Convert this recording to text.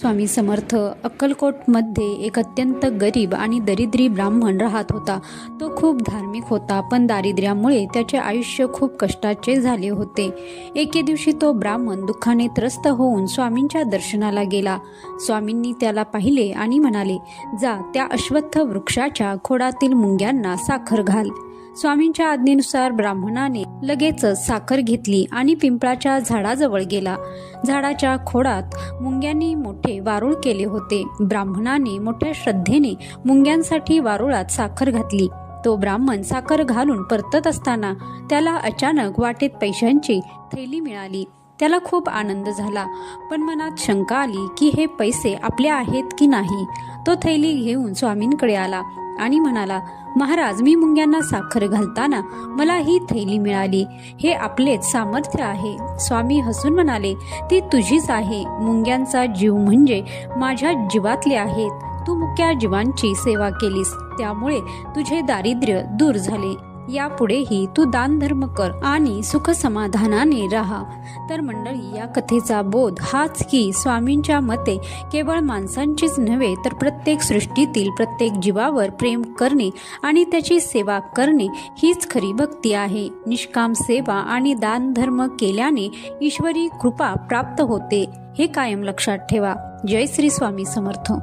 स्वामी समर्थ. अक्कलकोटमध्ये एक अत्यंत गरीब आणि दरिद्री ब्राह्मण राहत होता. तो खूप धार्मिक होता, पण दारिद्र्यामुळे त्याचे आयुष्य खूप कष्टाचे झाले होते. एके दिवशी तो ब्राह्मण दुःखाने त्रस्त होऊन स्वामींच्या दर्शनाला गेला. स्वामींनी त्याला पाहिले आणि म्हणाले, जा त्या अश्वत्थ वृक्षाच्या खोडातील मुंग्यांना साखर घाल. स्वामींच्या आज्ञेनुसार ब्राह्मणाने लगेचच साखर घेतली आणि पिंपळाच्या झाडाजवळ गेला. झाडाच्या खोडात मुंग्यांनी मोठे वारूळ केले होते. ब्राह्मणाने मोठ्या श्रद्धेने मुंग्यांसाठी वारुळात साखर घातली. तो ब्राह्मण साखर घालून परतत असताना त्याला अचानक वाटेत पैशांची थैली मिळाली. त्याला खूप आनंद झाला, पण मनात शंका आली की हे पैसे आपले आहेत की नाही. तो थैली घेऊन स्वामींकडे आला आणि म्हणाला, महाराज, मी मुंग्यांना साखर घालताना मला ही थैली मिळाली. हे आपलेच सामर्थ्य आहे. स्वामी हसून म्हणाले, ती तुझीच आहे. मुंग्यांचा जीव म्हणजे माझ्या जीवातले आहेत. तू मुक्या जीवांची सेवा केलीस, त्यामुळे तुझे दारिद्र्य दूर झाले. यापुढेही तू दान धर्म कर आणि सुख समाधानाने राहा. तर मंडळी, या कथेचा बोध हाच की स्वामींच्या मते केवळ माणसांचीच नव्हे तर प्रत्येक सृष्टीतील प्रत्येक जीवावर प्रेम करणे आणि त्याची सेवा करणे हीच खरी भक्ती आहे. निष्काम सेवा आणि दान धर्म केल्याने ईश्वरी कृपा प्राप्त होते, हे कायम लक्षात ठेवा. जय श्री स्वामी समर्थ.